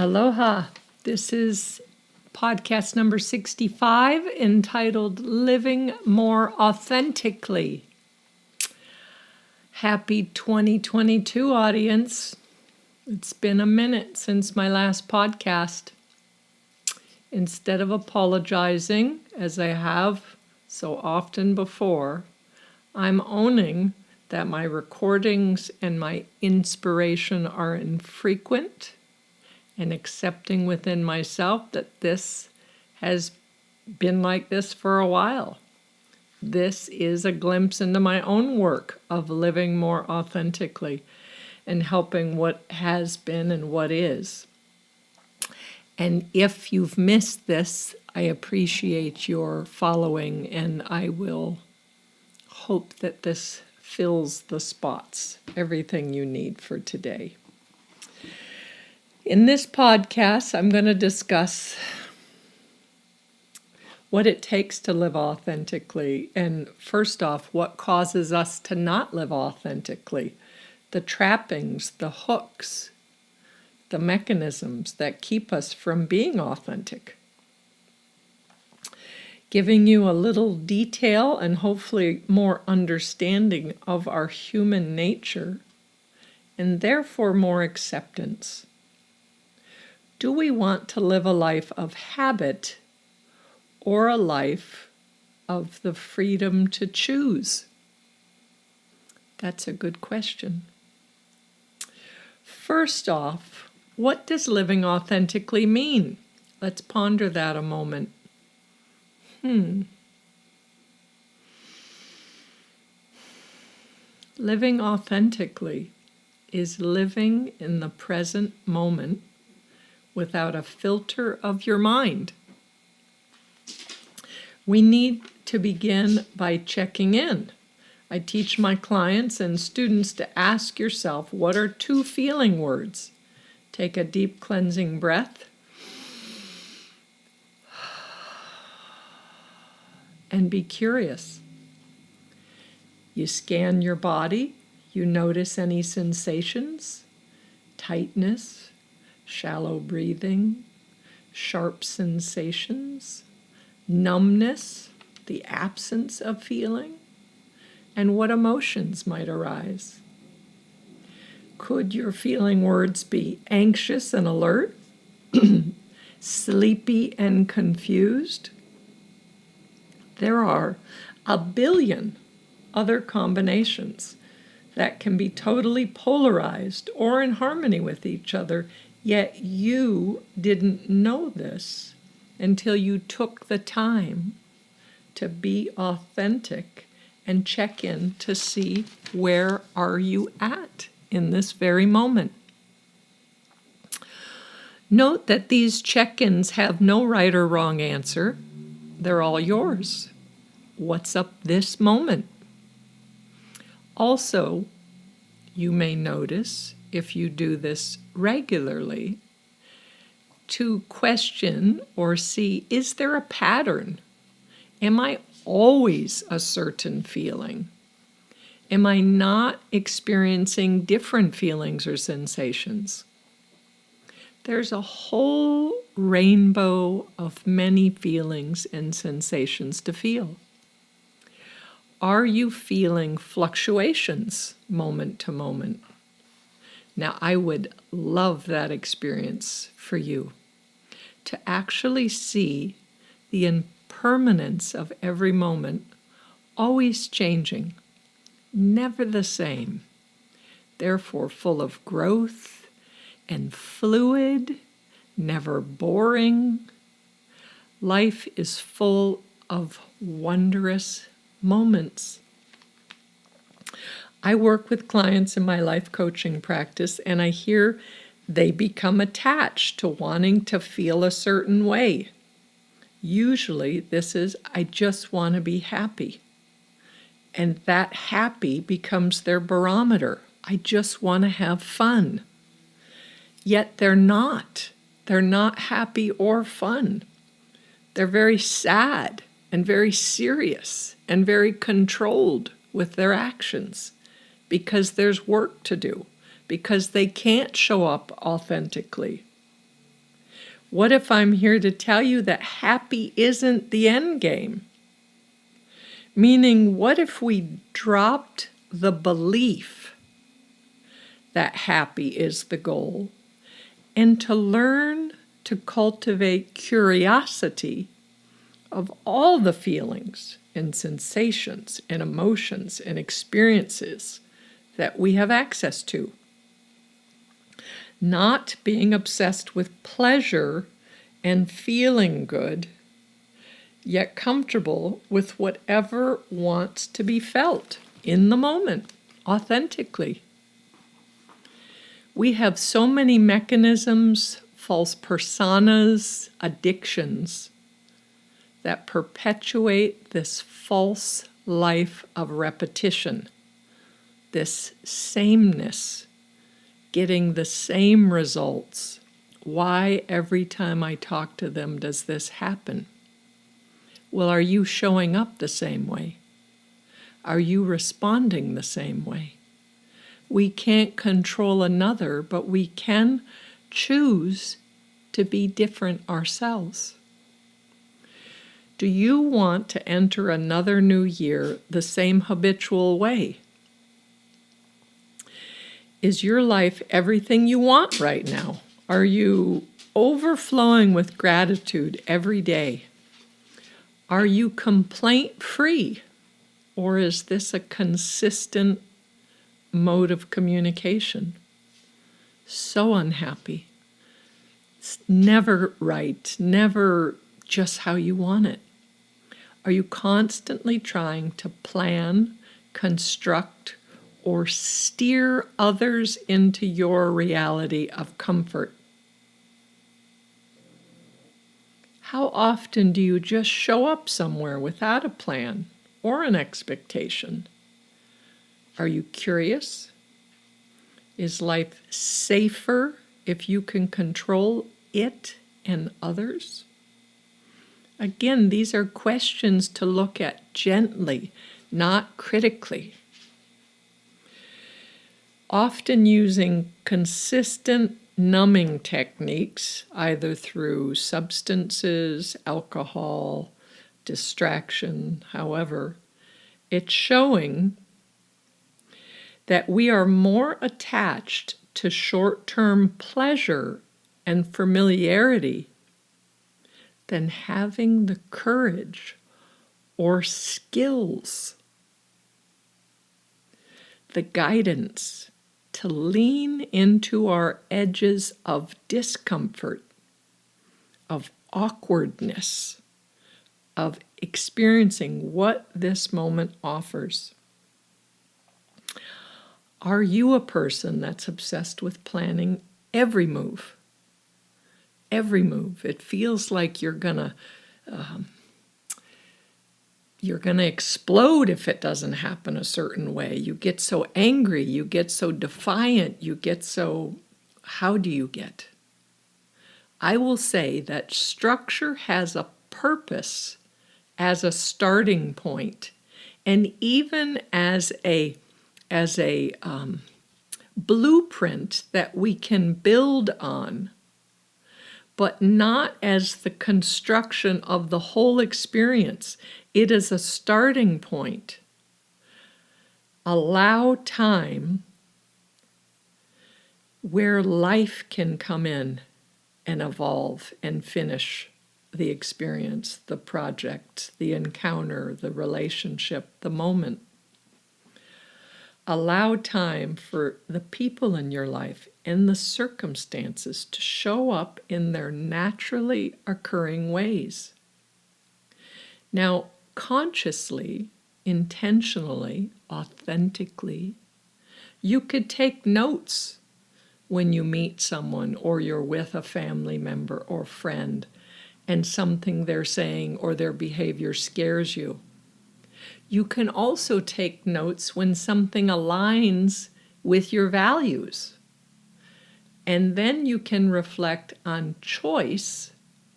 Aloha. This is podcast number 65 entitled Living More Authentically. Happy 2022, audience. It's been a minute since my last podcast. Instead of apologizing, as I have so often before, I'm owning that my recordings and my inspiration are infrequent, and accepting within myself that this has been like this for a while. This is a glimpse into my own work of living more authentically and helping what has been and what is. And if you've missed this, I appreciate your following, and I will hope that this fills the spots, everything you need for today. In this podcast, I'm going to discuss what it takes to live authentically, and first off, what causes us to not live authentically, the trappings, the hooks, the mechanisms that keep us from being authentic. Giving you a little detail and hopefully more understanding of our human nature, and therefore more acceptance. Do we want to live a life of habit or a life of the freedom to choose? That's a good question. First off, what does living authentically mean? Let's ponder that a moment. Living authentically is living in the present moment without a filter of your mind. We need to begin by checking in. I teach my clients and students to ask yourself, what are 2 feeling words? Take a deep cleansing breath and be curious. You scan your body, you notice any sensations, tightness, shallow breathing, sharp sensations, numbness, the absence of feeling, and what emotions might arise. Could your feeling words be anxious and alert, sleepy and confused? There are a billion other combinations that can be totally polarized or in harmony with each other, yet you didn't know this until you took the time to be authentic and check in to see where are you at in this very moment. Note that these check-ins have no right or wrong answer. They're all yours. What's up this moment? Also, you may notice, if you do this regularly, to question or see, is there a pattern? Am I always a certain feeling? Am I not experiencing different feelings or sensations? There's a whole rainbow of many feelings and sensations to feel. Are you feeling fluctuations moment to moment? Now, I would love that experience for you, to actually see the impermanence of every moment, always changing, never the same, therefore full of growth and fluid, never boring. Life is full of wondrous moments. I work with clients in my life coaching practice, and I hear they become attached to wanting to feel a certain way. Usually this is, I just want to be happy. And that happy becomes their barometer. I just want to have fun. Yet they're not. They're not happy or fun. They're very sad and very serious and very controlled with their actions because there's work to do, because they can't show up authentically. What if I'm here to tell you that happy isn't the end game? Meaning, what if we dropped the belief that happy is the goal, and to learn to cultivate curiosity of all the feelings and sensations and emotions and experiences that we have access to? Not being obsessed with pleasure and feeling good, yet comfortable with whatever wants to be felt in the moment, authentically. We have so many mechanisms, false personas, addictions that perpetuate this false life of repetition, this sameness, getting the same results. Why every time I talk to them does this happen? Well, are you showing up the same way? Are you responding the same way? We can't control another, but we can choose to be different ourselves. Do you want to enter another new year the same habitual way? Is your life everything you want right now? Are you overflowing with gratitude every day? Are you complaint-free? Or is this a consistent mode of communication? So unhappy. It's never right, never just how you want it. Are you constantly trying to plan, construct, or steer others into your reality of comfort? How often do you just show up somewhere without a plan or an expectation? Are you curious? Is life safer if you can control it and others? Again, these are questions to look at gently, not critically. Often using consistent numbing techniques, either through substances, alcohol, distraction, however, it's showing that we are more attached to short-term pleasure and familiarity than having the courage or skills, the guidance to lean into our edges of discomfort, of awkwardness, of experiencing what this moment offers. Are you a person that's obsessed with planning every move? Every move. It feels like you're gonna explode if it doesn't happen a certain way. You get so angry, you get so defiant, you get so... How do you get? I will say that structure has a purpose as a starting point, and even as a blueprint that we can build on, but not as the construction of the whole experience. It is a starting point. Allow time where life can come in and evolve and finish the experience, the project, the encounter, the relationship, the moment. Allow time for the people in your life and the circumstances to show up in their naturally occurring ways. Now, consciously, intentionally, authentically, you could take notes when you meet someone or you're with a family member or friend and something they're saying or their behavior scares you. You can also take notes when something aligns with your values. And then you can reflect on choice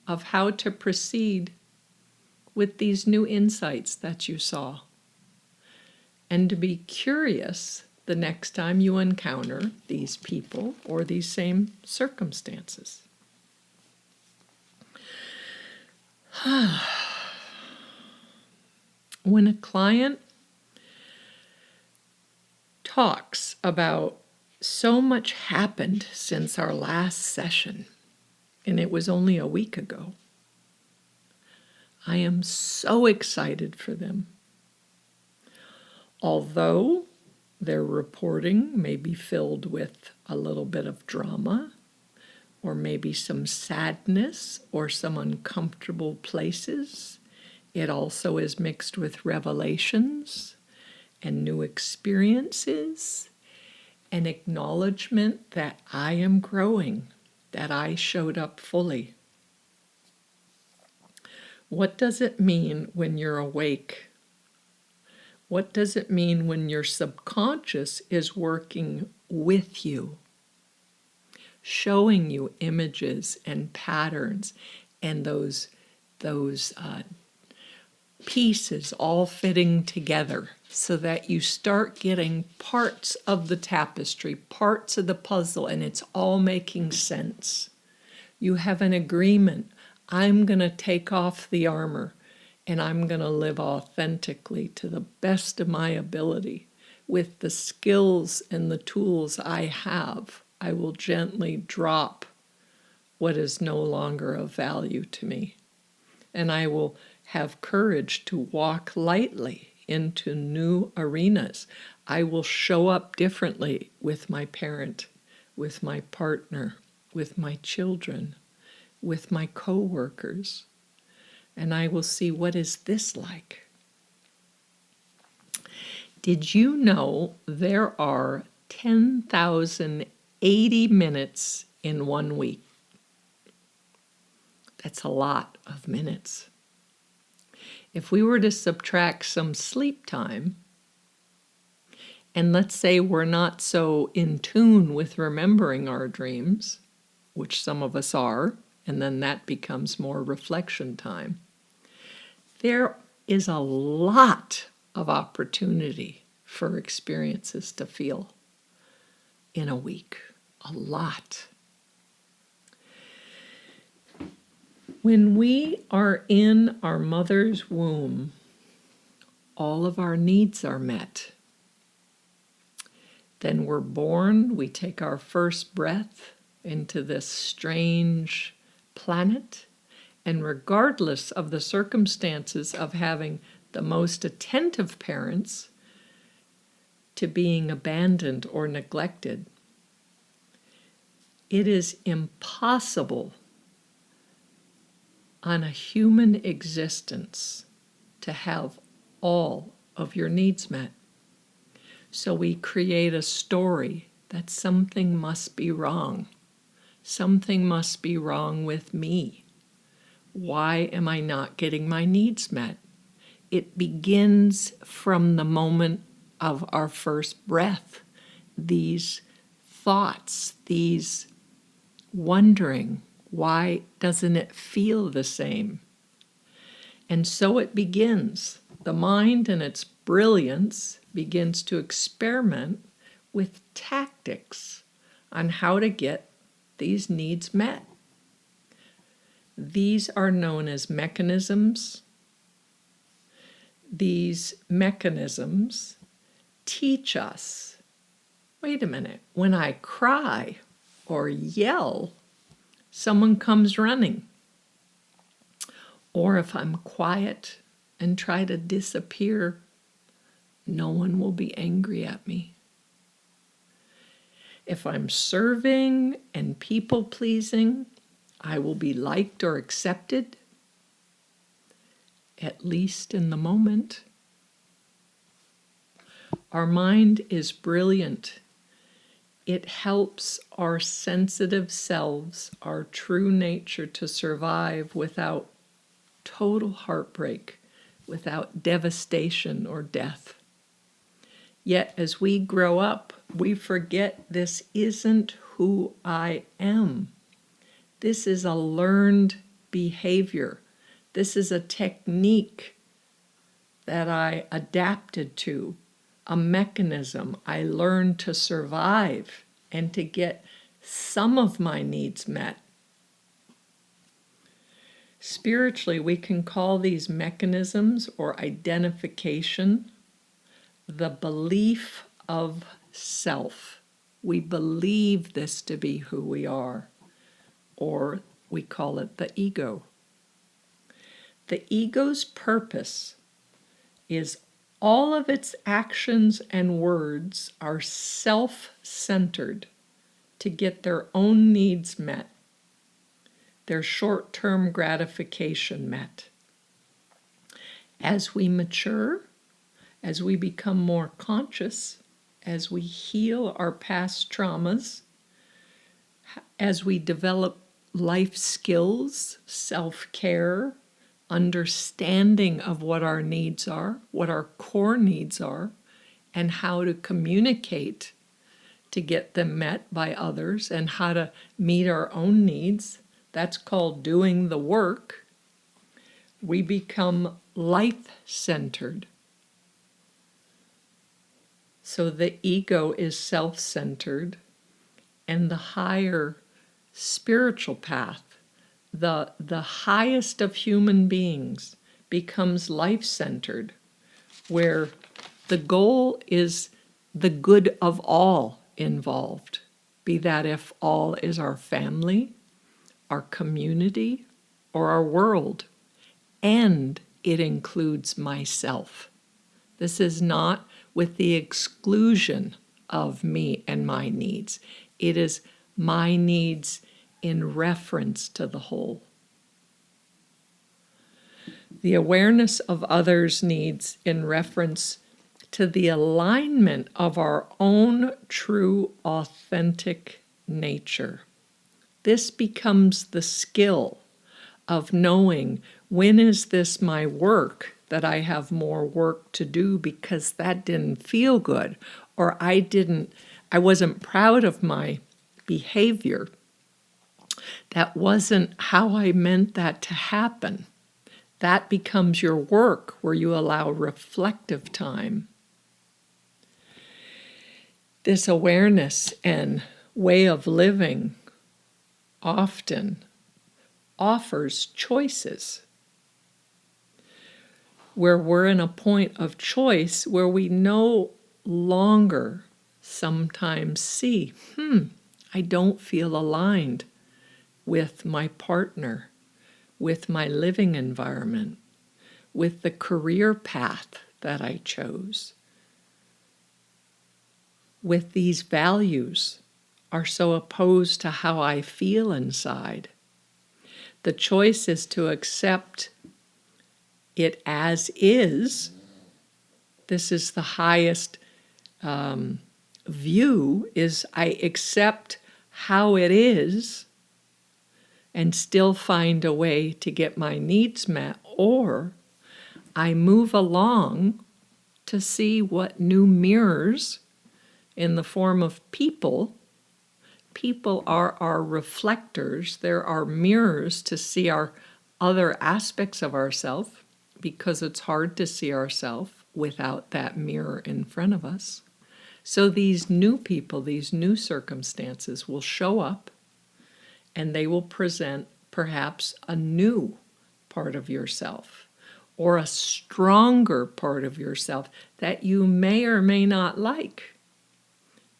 of how to proceed with these new insights that you saw. And to be curious the next time you encounter these people or these same circumstances. When a client talks about so much happened since our last session, and it was only a week ago, I am so excited for them. Although their reporting may be filled with a little bit of drama, or maybe some sadness or some uncomfortable places, it also is mixed with revelations and new experiences and acknowledgement that I am growing, that I showed up fully. What does it mean when you're awake? What does it mean when your subconscious is working with you, showing you images and patterns and those pieces all fitting together so that you start getting parts of the tapestry, parts of the puzzle, and it's all making sense. You have an agreement. I'm going to take off the armor and I'm going to live authentically to the best of my ability. With the skills and the tools I have, I will gently drop what is no longer of value to me. And I will have courage to walk lightly into new arenas. I will show up differently with my parent, with my partner, with my children, with my co-workers. And I will see, what is this like? Did you know there are 10,080 minutes in 1 week? That's a lot of minutes. If we were to subtract some sleep time, and let's say we're not so in tune with remembering our dreams, which some of us are, and then that becomes more reflection time, there is a lot of opportunity for experiences to feel in a week. A lot. When we are in our mother's womb, all of our needs are met. Then we're born, we take our first breath into this strange planet, and regardless of the circumstances of having the most attentive parents to being abandoned or neglected, it is impossible on a human existence to have all of your needs met. So we create a story that something must be wrong. Something must be wrong with me. Why am I not getting my needs met? It begins from the moment of our first breath. These thoughts, these wondering, why doesn't it feel the same? And so it begins. The mind in its brilliance begins to experiment with tactics on how to get these needs met. These are known as mechanisms. These mechanisms teach us, wait a minute, when I cry or yell, someone comes running. Or if I'm quiet and try to disappear, no one will be angry at me. If I'm serving and people-pleasing, I will be liked or accepted, at least in the moment. Our mind is brilliant. It helps our sensitive selves, our true nature, to survive without total heartbreak, without devastation or death. Yet as we grow up, we forget this isn't who I am. This is a learned behavior. This is a technique that I adapted to, a mechanism I learned to survive and to get some of my needs met. Spiritually, we can call these mechanisms or identification the belief of self. We believe this to be who we are, or we call it the ego. The ego's purpose is all of its actions and words are self-centered to get their own needs met, their short-term gratification met. As we mature, as we become more conscious, as we heal our past traumas, as we develop life skills, self-care, understanding of what our needs are, what our core needs are, and how to communicate to get them met by others, and how to meet our own needs. That's called doing the work. We become life-centered. So the ego is self-centered, and the higher spiritual path, the highest of human beings, becomes life-centered, where the goal is the good of all involved, be that if all is our family, our community, or our world, and it includes myself. This is not with the exclusion of me and my needs. It is my needs in reference to the whole. The awareness of others' needs in reference to the alignment of our own true, authentic nature. This becomes the skill of knowing, when is this my work that I have more work to do because that didn't feel good, or I wasn't proud of my behavior. That wasn't how I meant that to happen. That becomes your work, where you allow reflective time. This awareness and way of living often offers choices, where we're in a point of choice where we no longer sometimes see, I don't feel aligned with my partner, with my living environment, with the career path that I chose. With these values are so opposed to how I feel inside. The choice is to accept it as is. This is the highest view, is I accept how it is and still find a way to get my needs met, or I move along to see what new mirrors in the form of people. People are our reflectors. There are mirrors to see our other aspects of ourselves, because it's hard to see ourselves without that mirror in front of us. So these new people, these new circumstances will show up, and they will present perhaps a new part of yourself, or a stronger part of yourself that you may or may not like.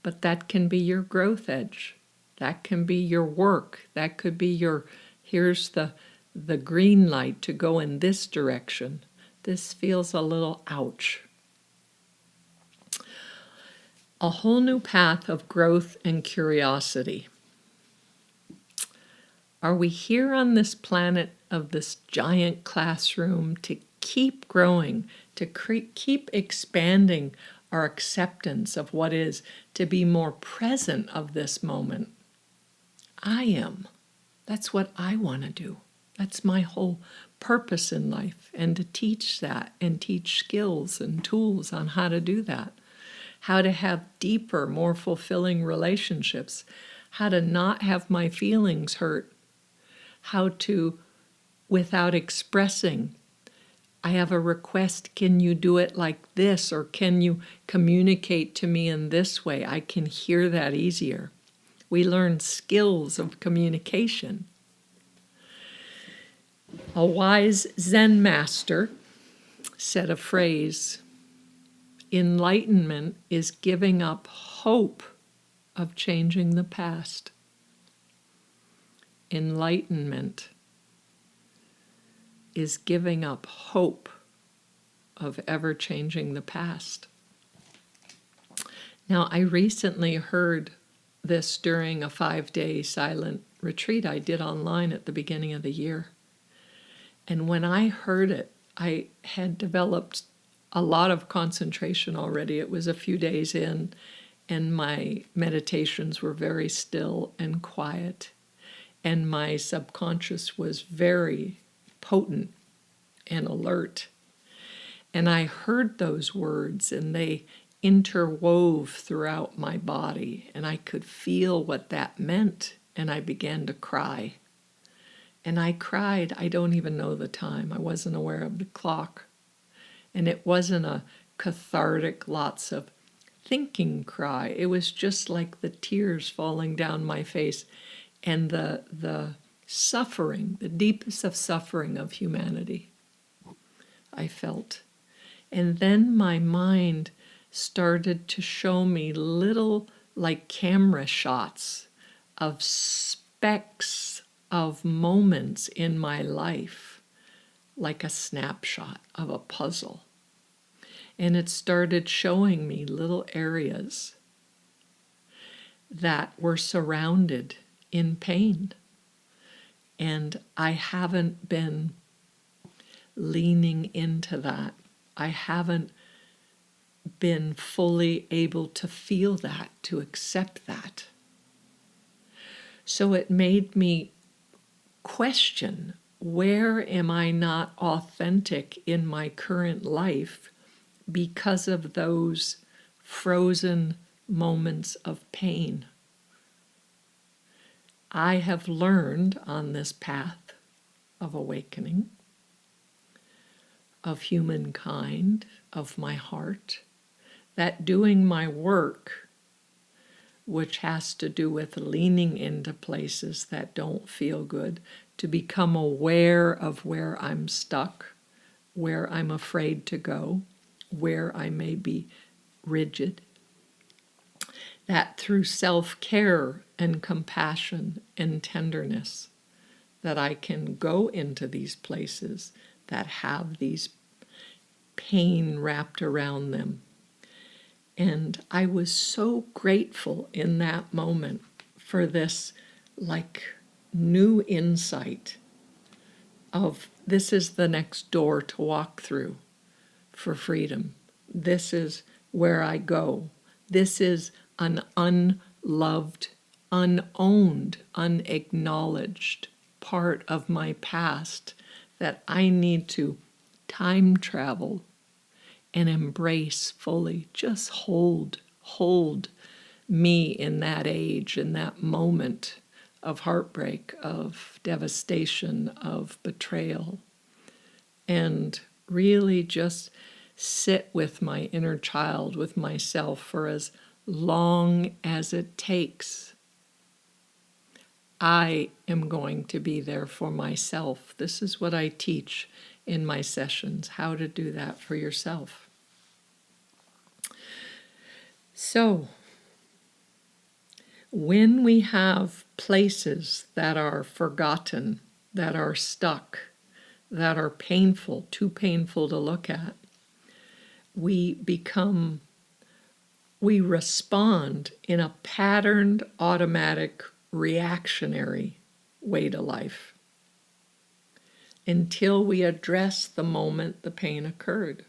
But that can be your growth edge. That can be your work. That could be your, here's the green light to go in this direction. This feels a little ouch. A whole new path of growth and curiosity. Are we here on this planet of this giant classroom to keep growing, to keep expanding our acceptance of what is, to be more present of this moment? I am. That's what I want to do. That's my whole purpose in life, and to teach that and teach skills and tools on how to do that, how to have deeper, more fulfilling relationships, how to not have my feelings hurt, how to, without expressing, I have a request, can you do it like this, or can you communicate to me in this way? I can hear that easier. We learn skills of communication. A wise Zen master said a phrase: enlightenment is giving up hope of changing the past. Enlightenment is giving up hope of ever changing the past. Now, I recently heard this during a 5-day silent retreat I did online at the beginning of the year. And when I heard it, I had developed a lot of concentration already. It was a few days in, and my meditations were very still and quiet. And my subconscious was very potent and alert. And I heard those words, and they interwove throughout my body, and I could feel what that meant, and I began to cry. And I cried, I don't even know the time. I wasn't aware of the clock. And it wasn't a cathartic, lots of thinking cry. It was just like the tears falling down my face and the suffering, the deepest of suffering of humanity I felt. And then my mind started to show me little, like camera shots of specks of moments in my life, like a snapshot of a puzzle. And it started showing me little areas that were surrounded in pain. And I haven't been leaning into that. I haven't been fully able to feel that, to accept that. So it made me question, where am I not authentic in my current life because of those frozen moments of pain? I have learned on this path of awakening, of humankind, of my heart, that doing my work, which has to do with leaning into places that don't feel good, to become aware of where I'm stuck, where I'm afraid to go, where I may be rigid, that through self-care and compassion and tenderness, that I can go into these places that have these pain wrapped around them. And I was so grateful in that moment for this like new insight of this is the next door to walk through for freedom. This is where I go. This is an unloved, unowned, unacknowledged part of my past that I need to time travel and embrace fully. Just hold me in that age, in that moment of heartbreak, of devastation, of betrayal, and really just sit with my inner child, with myself, for as long as it takes. I am going to be there for myself. This is what I teach in my sessions, how to do that for yourself. So, when we have places that are forgotten, that are stuck, that are painful, too painful to look at, we respond in a patterned, automatic, reactionary way to life until we address the moment the pain occurred.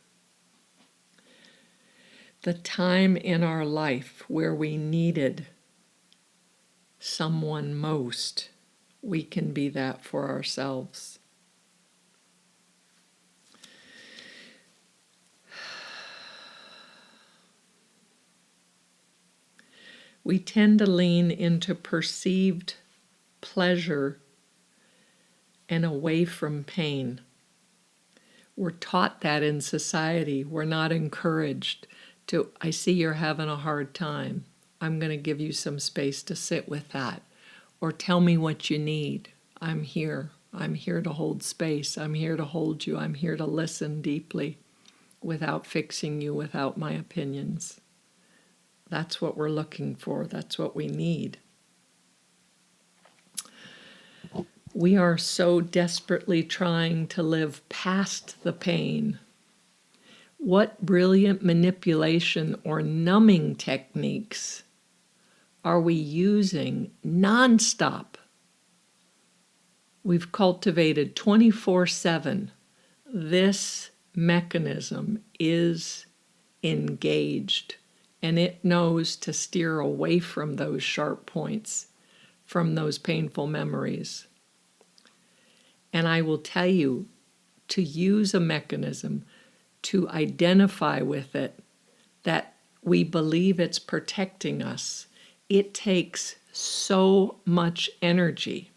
The time in our life where we needed someone most, we can be that for ourselves. We tend to lean into perceived pleasure and away from pain. We're taught that in society. We're not encouraged to, I see you're having a hard time. I'm going to give you some space to sit with that. Or tell me what you need. I'm here. I'm here to hold space. I'm here to hold you. I'm here to listen deeply without fixing you, without my opinions. That's what we're looking for. That's what we need. We are so desperately trying to live past the pain. What brilliant manipulation or numbing techniques are we using nonstop? We've cultivated 24/7. This mechanism is engaged, and it knows to steer away from those sharp points, from those painful memories. And I will tell you, to use a mechanism, to identify with it, that we believe it's protecting us, it takes so much energy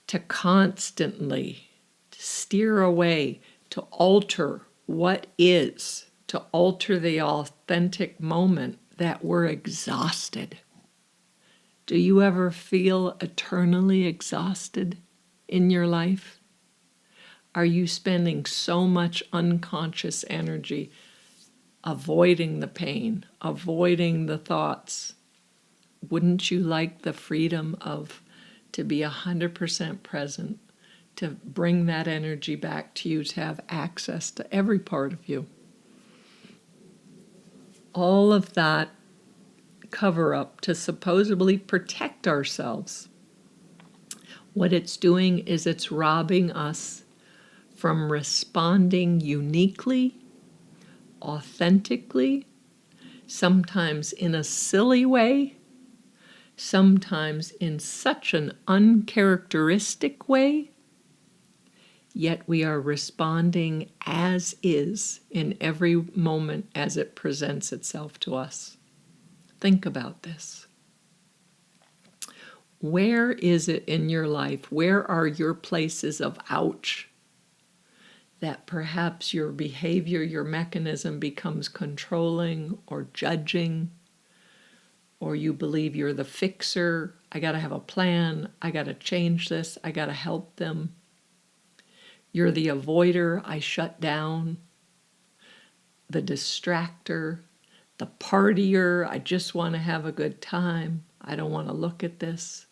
to constantly steer away, to alter what is, to alter the authentic moment, that we're exhausted. Do you ever feel eternally exhausted in your life? Are you spending so much unconscious energy avoiding the pain, avoiding the thoughts? Wouldn't you like the freedom to be 100% present, to bring that energy back to you, to have access to every part of you? All of that cover up to supposedly protect ourselves. What it's doing is it's robbing us from responding uniquely, authentically, sometimes in a silly way, sometimes in such an uncharacteristic way, yet we are responding as is in every moment as it presents itself to us. Think about this. Where is it in your life? Where are your places of ouch? That perhaps your behavior, your mechanism becomes controlling or judging, or you believe you're the fixer. I got to have a plan. I got to change this. I got to help them. You're the avoider. I shut down. The distractor, the partier. I just want to have a good time. I don't want to look at this.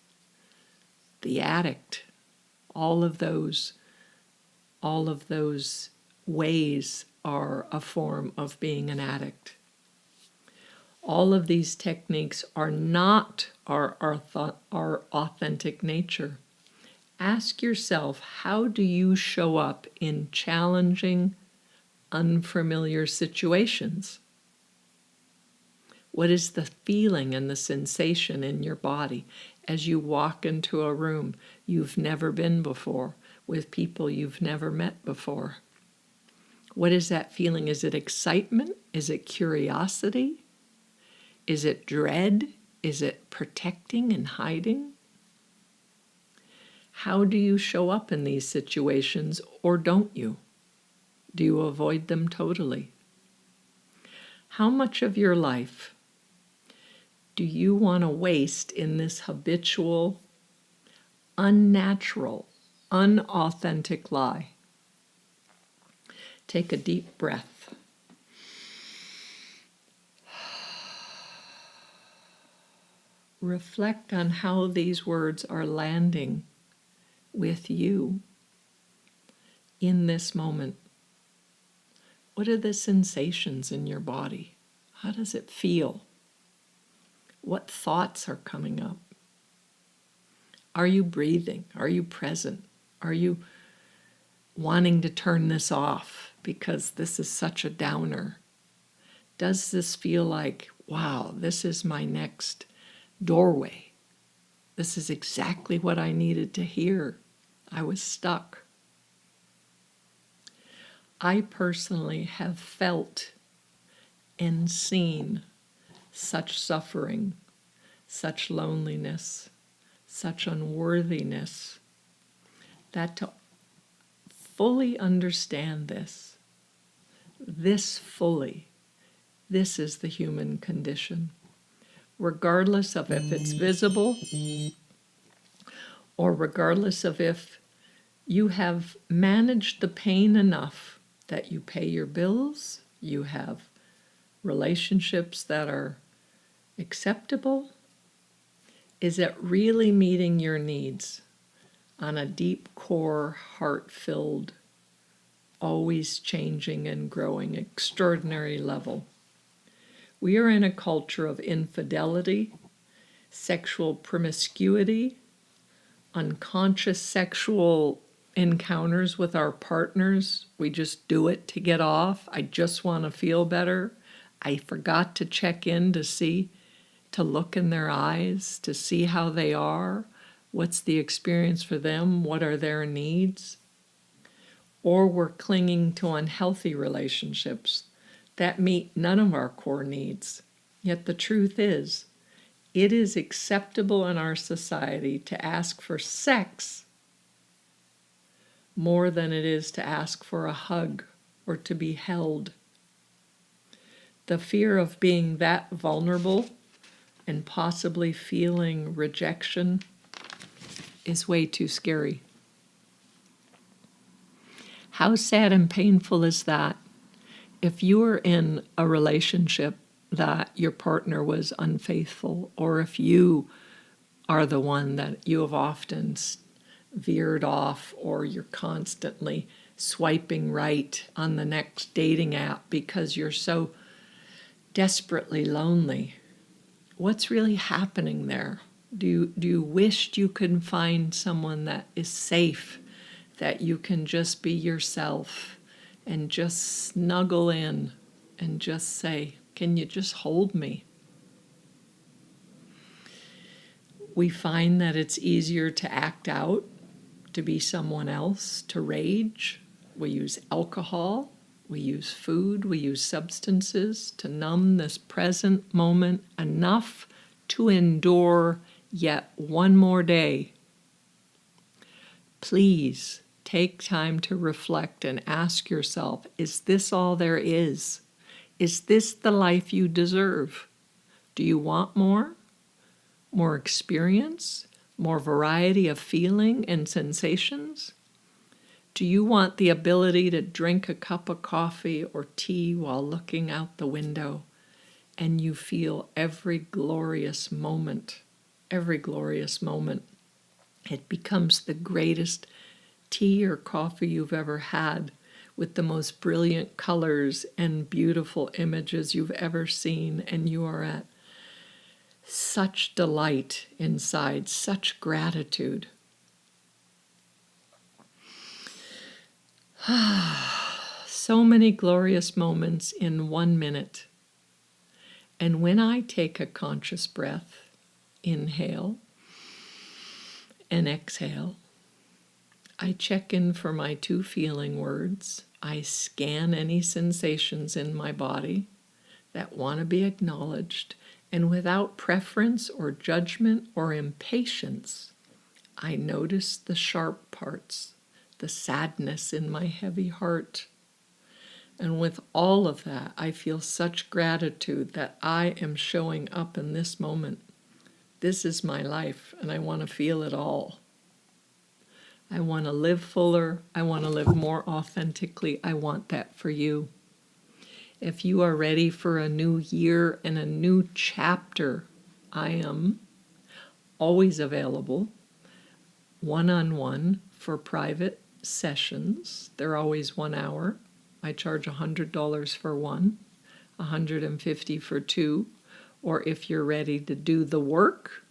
The addict. All of those ways are a form of being an addict. All of these techniques are not our authentic nature. Ask yourself, how do you show up in challenging, unfamiliar situations? What is the feeling and the sensation in your body as you walk into a room you've never been before, with people you've never met before? What is that feeling? Is it excitement? Is it curiosity? Is it dread? Is it protecting and hiding? How do you show up in these situations, or don't you? Do you avoid them totally? How much of your life do you want to waste in this habitual, unnatural, unauthentic lie? Take a deep breath. Reflect on how these words are landing with you in this moment. What are the sensations in your body? How does it feel? What thoughts are coming up? Are you breathing? Are you present? Are you wanting to turn this off because this is such a downer? Does this feel like, wow, this is my next doorway? This is exactly what I needed to hear. I was stuck. I personally have felt and seen such suffering, such loneliness, such unworthiness, that to fully understand this fully, this is the human condition. Regardless of if it's visible or regardless of if you have managed the pain enough that you pay your bills, you have relationships that are acceptable, is it really meeting your needs on a deep core, heart-filled, always changing and growing, extraordinary level? We are in a culture of infidelity, sexual promiscuity, unconscious sexual encounters with our partners. We just do it to get off. I just want to feel better. I forgot to check in to look in their eyes, to see how they are. What's the experience for them? What are their needs? Or we're clinging to unhealthy relationships that meet none of our core needs. Yet the truth is, it is acceptable in our society to ask for sex more than it is to ask for a hug or to be held. The fear of being that vulnerable and possibly feeling rejection is way too scary. How sad and painful is that? If you are in a relationship that your partner was unfaithful, or if you are the one that you have often veered off, or you're constantly swiping right on the next dating app because you're so desperately lonely, what's really happening there? Do you wish you could find someone that is safe, that you can just be yourself and just snuggle in and just say, can you just hold me? We find that it's easier to act out, to be someone else, to rage. We use alcohol, we use food, we use substances to numb this present moment enough to endure yet one more day. Please take time to reflect and ask yourself, is this all there is? Is this the life you deserve? Do you want more? More experience? More variety of feeling and sensations? Do you want the ability to drink a cup of coffee or tea while looking out the window and you feel every glorious moment? Every glorious moment. It becomes the greatest tea or coffee you've ever had, with the most brilliant colors and beautiful images you've ever seen, and you are at such delight inside, such gratitude. So many glorious moments in 1 minute. And when I take a conscious breath, inhale and exhale, I check in for my 2 feeling words. I scan any sensations in my body that want to be acknowledged, and without preference or judgment or impatience, I notice the sharp parts, the sadness in my heavy heart. And with all of that, I feel such gratitude that I am showing up in this moment. This is my life, and I want to feel it all. I want to live fuller. I want to live more authentically. I want that for you. If you are ready for a new year and a new chapter, I am always available one-on-one for private sessions. They're always 1 hour. I charge $100 for one, $150 for two. Or if you're ready to do the work,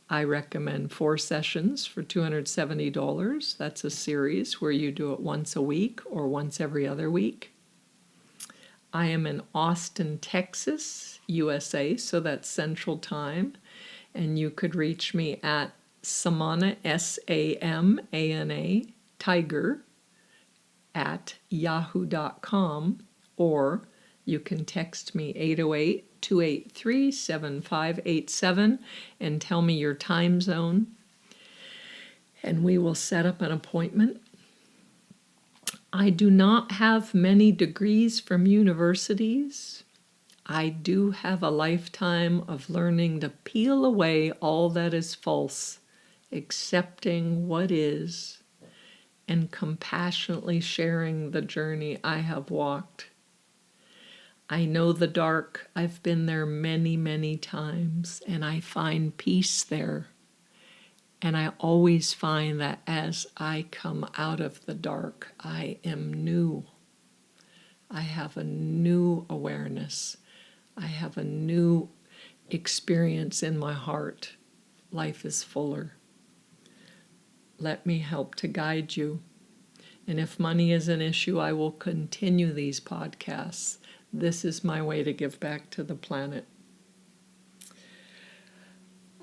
I recommend 4 sessions for $270. That's a series where you do it once a week or once every other week. I am in Austin, Texas, USA, so that's Central Time. And you could reach me at Samana, S-A-M-A-N-A, Tiger, at yahoo.com, or you can text me 808-283-7587 and tell me your time zone, and we will set up an appointment. I do not have many degrees from universities. I do have a lifetime of learning to peel away all that is false accepting what is, and compassionately sharing the journey I have walked. I know the dark. I've been there many, many times, and I find peace there. And I always find that as I come out of the dark, I am new. I have a new awareness. I have a new experience in my heart. Life is fuller. Let me help to guide you. And if money is an issue, I will continue these podcasts. This is my way to give back to the planet.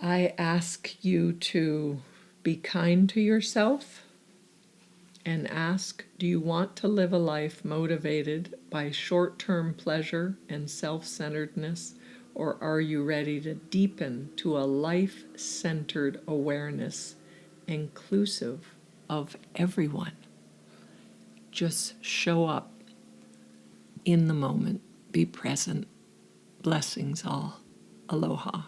I ask you to be kind to yourself and ask, do you want to live a life motivated by short-term pleasure and self-centeredness, or are you ready to deepen to a life-centered awareness inclusive of everyone? Just show up in the moment. Be present. Blessings all. Aloha.